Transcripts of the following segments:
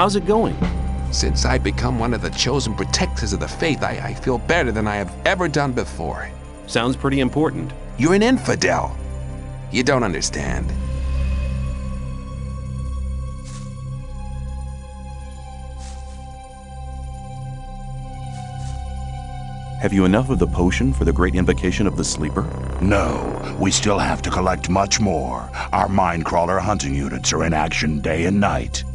How's it going? Since I've become one of the chosen protectors of the faith, I feel better than I have ever done before. Sounds pretty important. You're an infidel. You don't understand. Have you enough of the potion for the great invocation of the sleeper? No, we still have to collect much more. Our Minecrawler hunting units are in action day and night.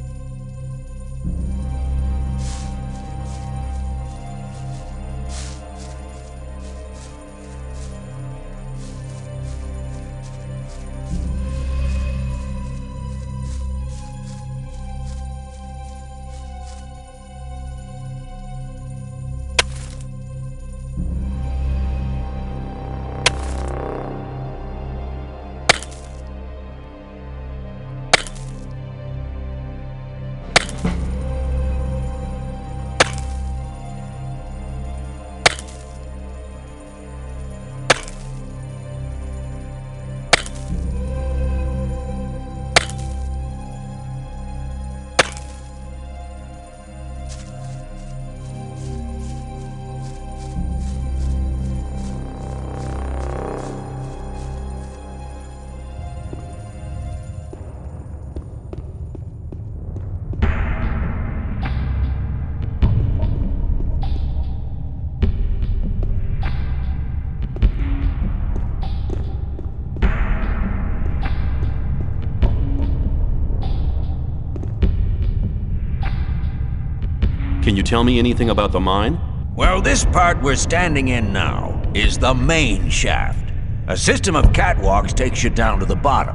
Can you tell me anything about the mine? Well, this part we're standing in now is the main shaft. A system of catwalks takes you down to the bottom.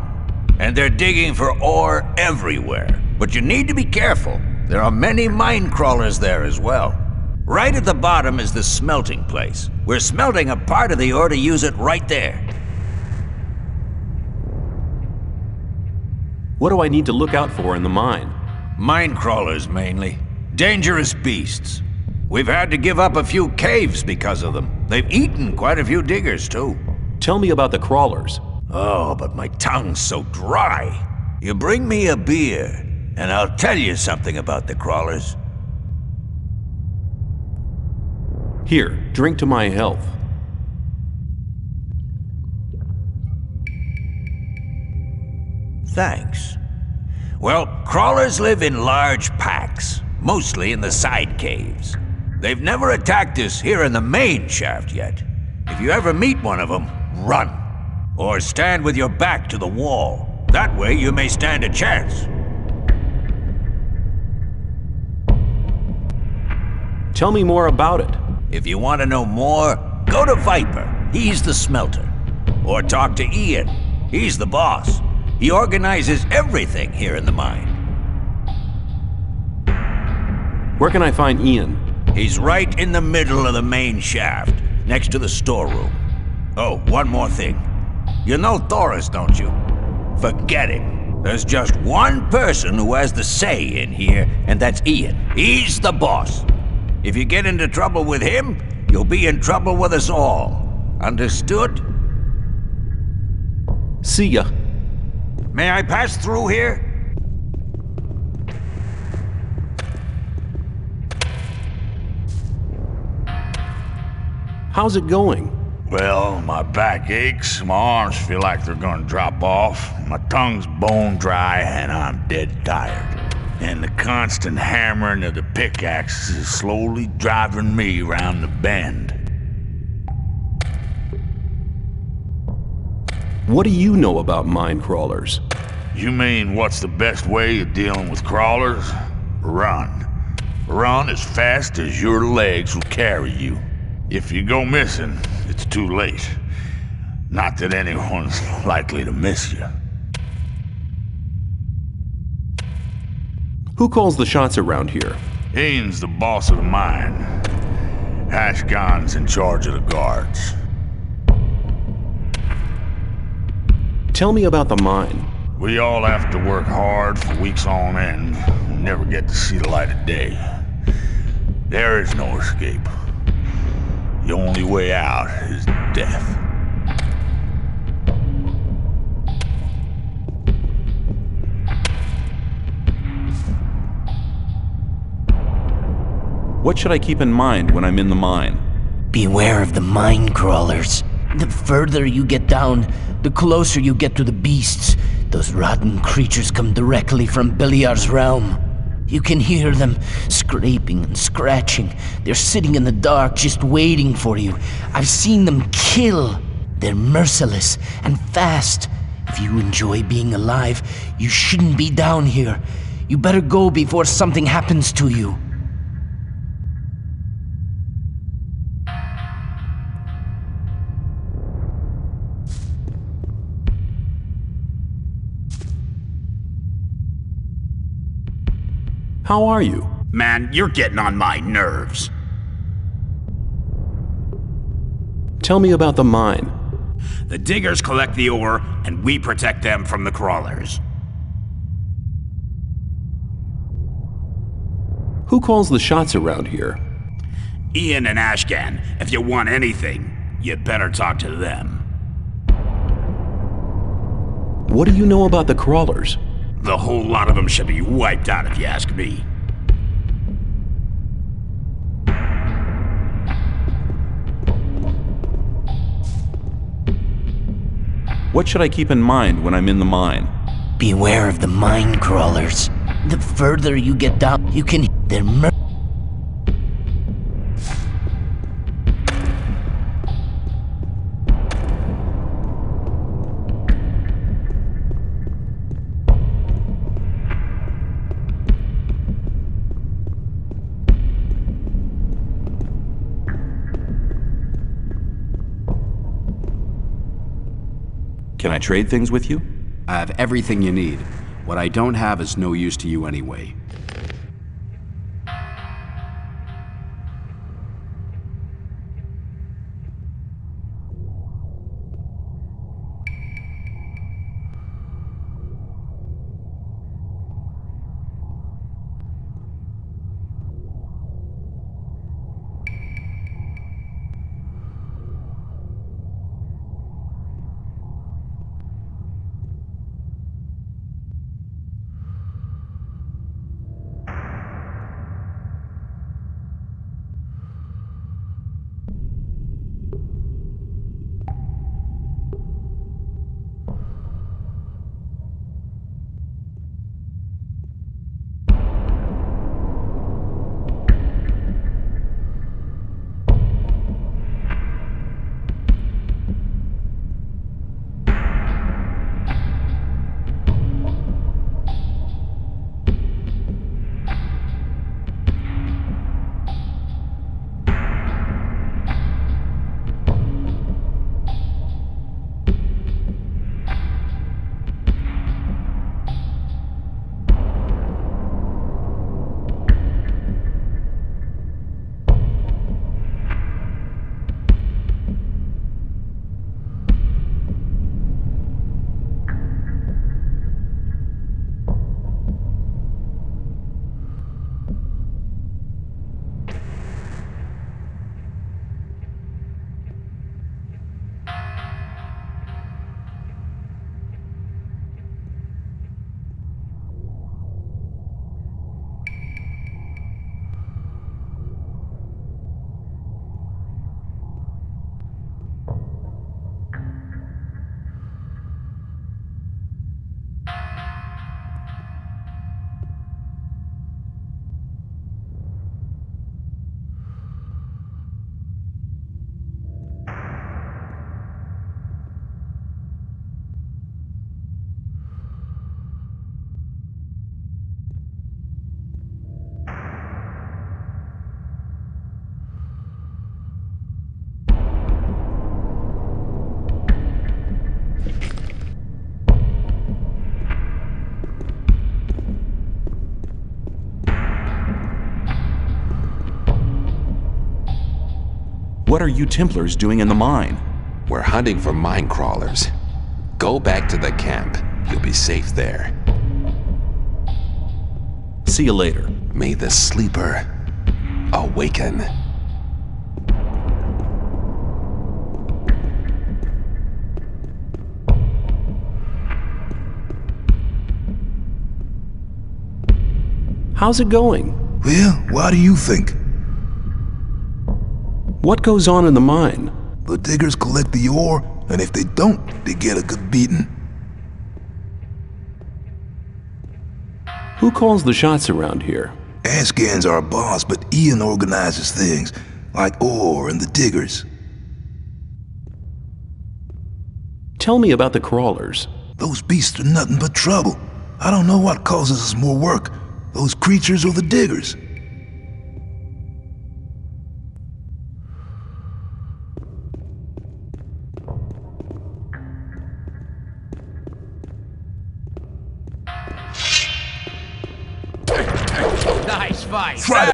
And they're digging for ore everywhere. But you need to be careful. There are many mine crawlers there as well. Right at the bottom is the smelting place. We're smelting a part of the ore to use it right there. What do I need to look out for in the mine? Mine crawlers, mainly. Dangerous beasts. We've had to give up a few caves because of them. They've eaten quite a few diggers, too. Tell me about the crawlers. Oh, but my tongue's so dry. You bring me a beer, and I'll tell you something about the crawlers. Here, drink to my health. Thanks. Well, crawlers live in large packs, mostly in the side caves. They've never attacked us here in the main shaft yet. If you ever meet one of them, run. Or stand with your back to the wall. That way you may stand a chance. Tell me more about it. If you want to know more, go to Viper. He's the smelter. Or talk to Ian. He's the boss. He organizes everything here in the mine. Where can I find Ian? He's right in the middle of the main shaft, next to the storeroom. Oh, one more thing. You know Thoris, don't you? Forget it. There's just one person who has the say in here, and that's Ian. He's the boss. If you get into trouble with him, you'll be in trouble with us all. Understood? See ya. May I pass through here? How's it going? Well, my back aches, my arms feel like they're gonna drop off, my tongue's bone dry, and I'm dead tired. And the constant hammering of the pickaxe is slowly driving me around the bend. What do you know about mine crawlers? You mean what's the best way of dealing with crawlers? Run. Run as fast as your legs will carry you. If you go missing, it's too late. Not that anyone's likely to miss you. Who calls the shots around here? Ian's the boss of the mine. Ashgon's in charge of the guards. Tell me about the mine. We all have to work hard for weeks on end. We never get to see the light of day. There is no escape. The only way out is death. What should I keep in mind when I'm in the mine? Beware of the mine crawlers. The further you get down, the closer you get to the beasts. Those rotten creatures come directly from Beliar's realm. You can hear them scraping and scratching. They're sitting in the dark just waiting for you. I've seen them kill. They're merciless and fast. If you enjoy being alive, you shouldn't be down here. You better go before something happens to you. How are you? Man, you're getting on my nerves. Tell me about the mine. The diggers collect the ore, and we protect them from the crawlers. Who calls the shots around here? Ian and Ashcan. If you want anything, you'd better talk to them. What do you know about the crawlers? The whole lot of them should be wiped out if you ask me. What should I keep in mind when I'm in the mine? Beware of the mine crawlers. The further you get down, you can... They're Can I trade things with you? I have everything you need. What I don't have is no use to you anyway. What are you Templars doing in the mine? We're hunting for mine crawlers. Go back to the camp. You'll be safe there. See you later. May the sleeper awaken. How's it going? Well, why do you think? What goes on in the mine? The diggers collect the ore, and if they don't, they get a good beating. Who calls the shots around here? Ashgan's our boss, but Ian organizes things, like ore and the diggers. Tell me about the crawlers. Those beasts are nothing but trouble. I don't know what causes us more work, those creatures or the diggers. Nice fight. Try to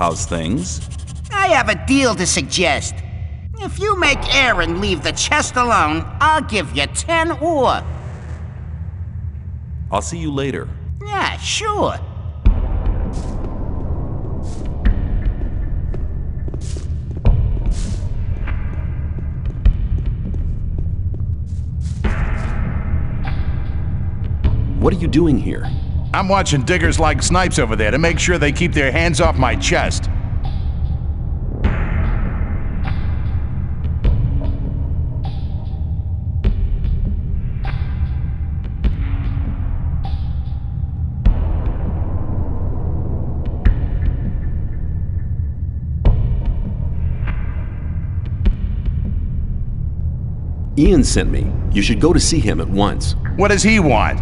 How's things? I have a deal to suggest. If you make Aaron leave the chest alone, I'll give you 10 ore. I'll see you later. Yeah, sure. What are you doing here? I'm watching diggers like snipes over there to make sure they keep their hands off my chest. Ian sent me. You should go to see him at once. What does he want?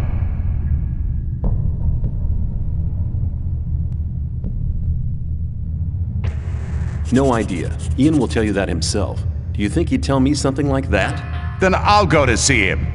No idea. Ian will tell you that himself. Do you think he'd tell me something like that? Then I'll go to see him.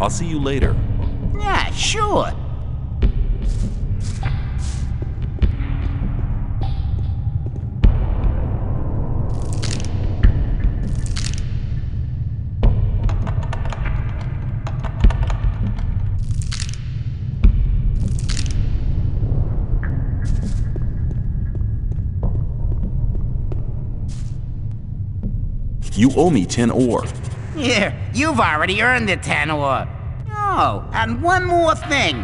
I'll see you later. Yeah, sure. You owe me 10 ore. Here, you've already earned the 10 ore. Oh, and one more thing.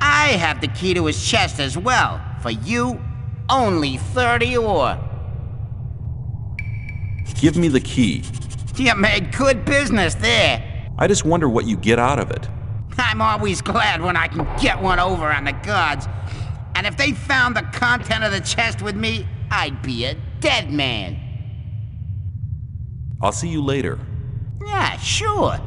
I have the key to his chest as well. For you, only 30 ore. Give me the key. You made good business there. I just wonder what you get out of it. I'm always glad when I can get one over on the gods. And if they found the content of the chest with me, I'd be a dead man. I'll see you later. Yeah, sure.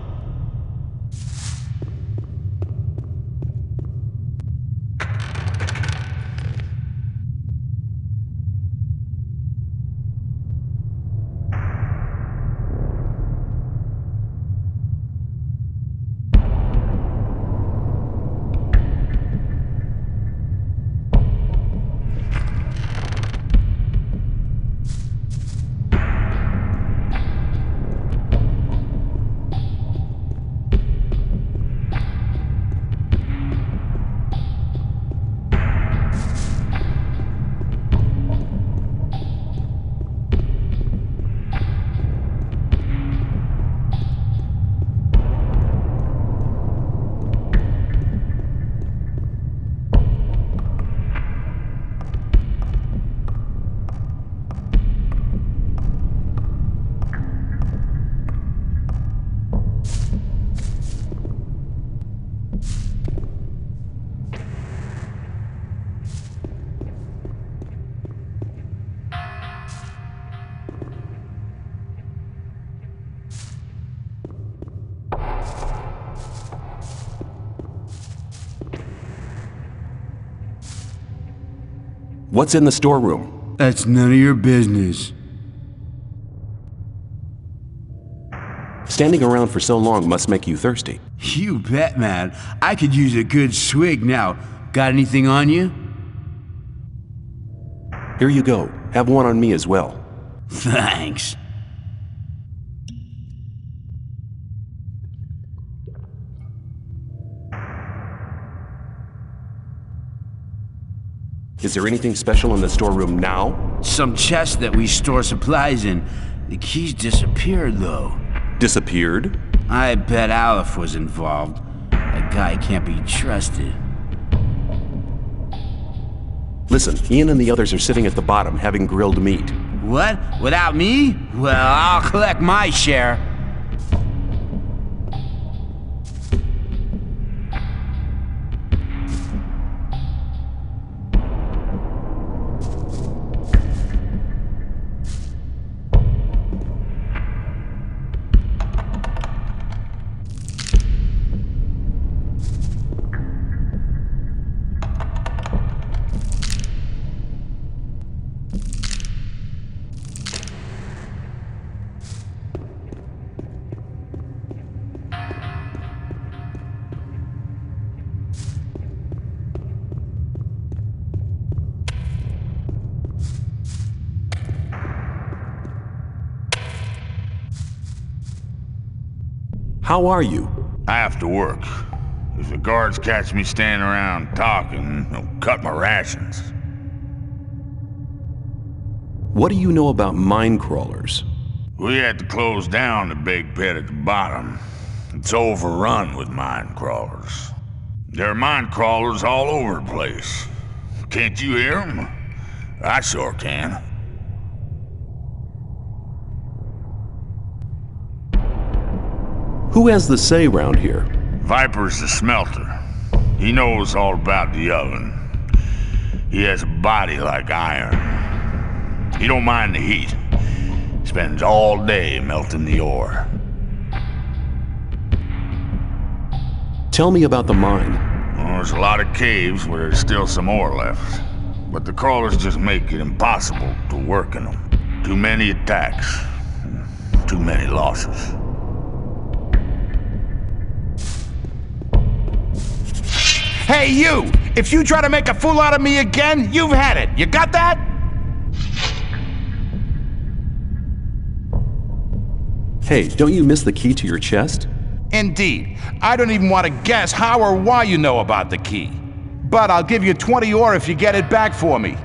What's in the storeroom? That's none of your business. Standing around for so long must make you thirsty. You bet, man. I could use a good swig now. Got anything on you? Here you go. Have one on me as well. Thanks. Is there anything special in the storeroom now? Some chest that we store supplies in. The keys disappeared, though. Disappeared? I bet Aleph was involved. That guy can't be trusted. Listen, Ian and the others are sitting at the bottom having grilled meat. What? Without me? Well, I'll collect my share. How are you? I have to work. If the guards catch me standing around talking, they'll cut my rations. What do you know about mine crawlers? We had to close down the big pit at the bottom. It's overrun with mine crawlers. There are mine crawlers all over the place. Can't you hear them? I sure can. Who has the say round here? Viper's the smelter. He knows all about the oven. He has a body like iron. He don't mind the heat. Spends all day melting the ore. Tell me about the mine. Well, there's a lot of caves where there's still some ore left. But the crawlers just make it impossible to work in them. Too many attacks. Too many losses. Hey, you! If you try to make a fool out of me again, you've had it. You got that? Hey, don't you miss the key to your chest? Indeed. I don't even want to guess how or why you know about the key. But I'll give you 20 ore if you get it back for me.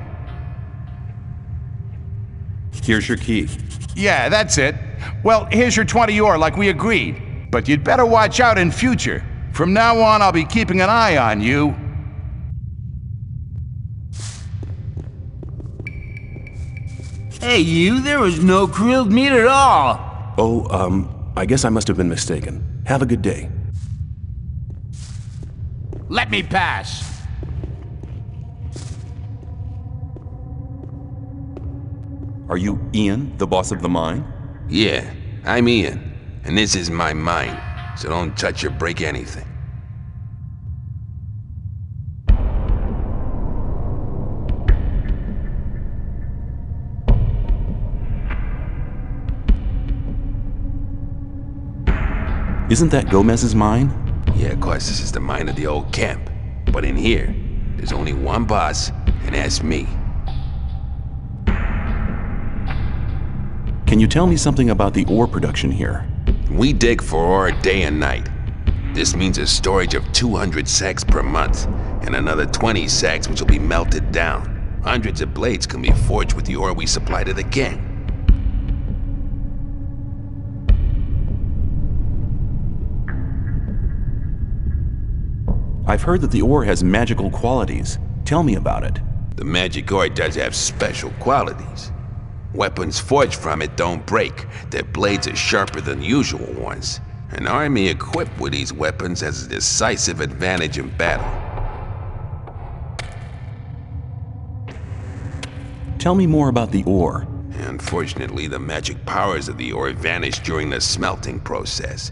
Here's your key. Yeah, that's it. Well, here's your 20 ore like we agreed. But you'd better watch out in future. From now on, I'll be keeping an eye on you. Hey, you, there was no grilled meat at all. Oh, I guess I must have been mistaken. Have a good day. Let me pass. Are you Ian, the boss of the mine? Yeah, I'm Ian, and this is my mine. So don't touch or break anything. Isn't that Gomez's mine? Yeah, of course, this is the mine of the old camp. But in here, there's only one boss, and that's me. Can you tell me something about the ore production here? We dig for ore day and night. This means a storage of 200 sacks per month, and another 20 sacks which will be melted down. Hundreds of blades can be forged with the ore we supply to the gang. I've heard that the ore has magical qualities. Tell me about it. The magic ore does have special qualities. Weapons forged from it don't break. Their blades are sharper than usual ones. An army equipped with these weapons has a decisive advantage in battle. Tell me more about the ore. Unfortunately, the magic powers of the ore vanish during the smelting process.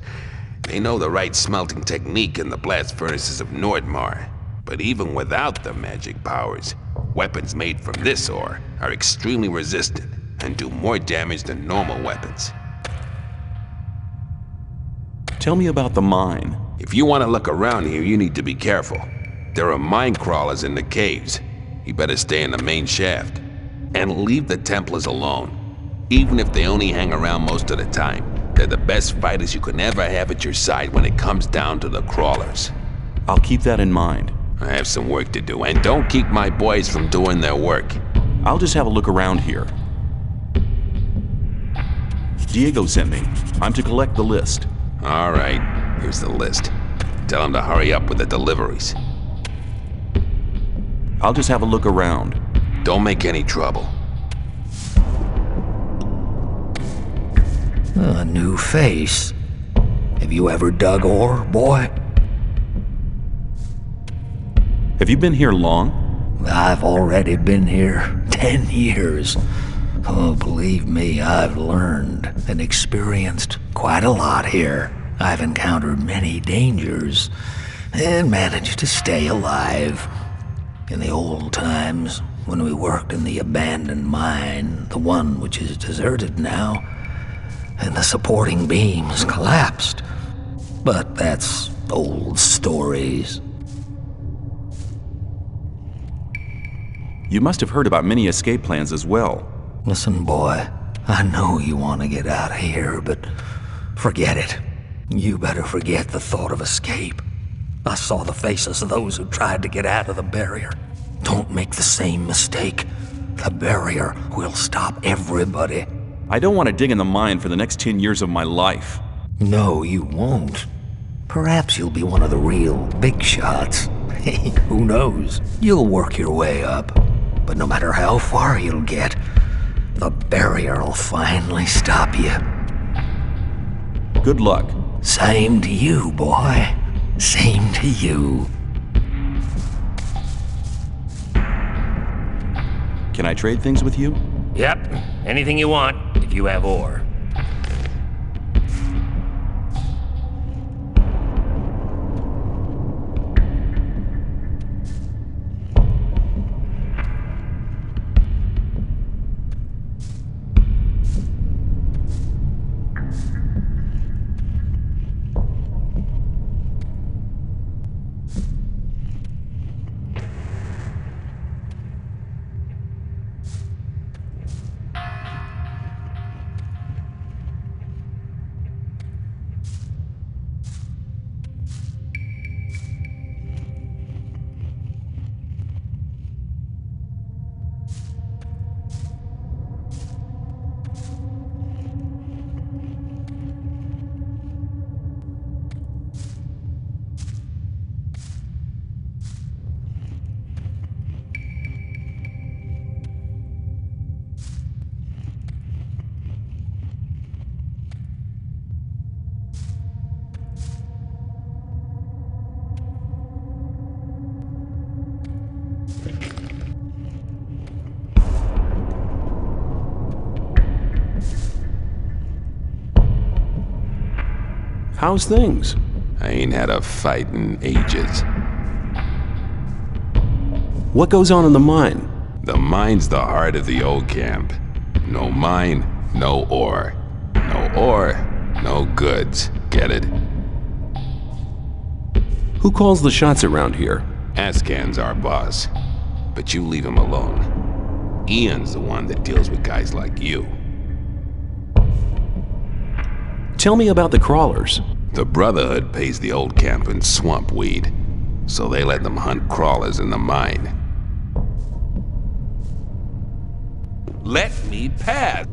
They know the right smelting technique in the blast furnaces of Nordmar. But even without the magic powers, Weapons made from this ore are extremely resistant and do more damage than normal weapons. Tell me about the mine. If you want to look around here, you need to be careful. There are mine crawlers in the caves. You better stay in the main shaft. And leave the Templars alone. Even if they only hang around most of the time, they're the best fighters you can ever have at your side when it comes down to the crawlers. I'll keep that in mind. I have some work to do, and don't keep my boys from doing their work. I'll just have a look around here. Diego sent me. I'm to collect the list. All right, here's the list. Tell him to hurry up with the deliveries. I'll just have a look around. Don't make any trouble. A new face. Have you ever dug ore, boy? Have you been here long? I've already been here 10 years. Oh, believe me, I've learned and experienced quite a lot here. I've encountered many dangers and managed to stay alive. In the old times, when we worked in the abandoned mine, the one which is deserted now, and the supporting beams collapsed. But that's old stories. You must have heard about many escape plans as well. Listen, boy, I know you want to get out of here, but forget it. You better forget the thought of escape. I saw the faces of those who tried to get out of the barrier. Don't make the same mistake. The barrier will stop everybody. I don't want to dig in the mine for the next 10 years of my life. No, you won't. Perhaps you'll be one of the real big shots. Hey, who knows? You'll work your way up. But no matter how far you'll get, the barrier will finally stop you. Good luck. Same to you, boy. Same to you. Can I trade things with you? Yep. Anything you want, if you have ore. How's things? I ain't had a fight in ages. What goes on in the mine? The mine's the heart of the old camp. No mine, no ore. No ore, no goods. Get it? Who calls the shots around here? Ascan's our boss. But you leave him alone. Ian's the one that deals with guys like you. Tell me about the crawlers. The Brotherhood pays the old camp in swamp weed, so they let them hunt crawlers in the mine. Let me pass.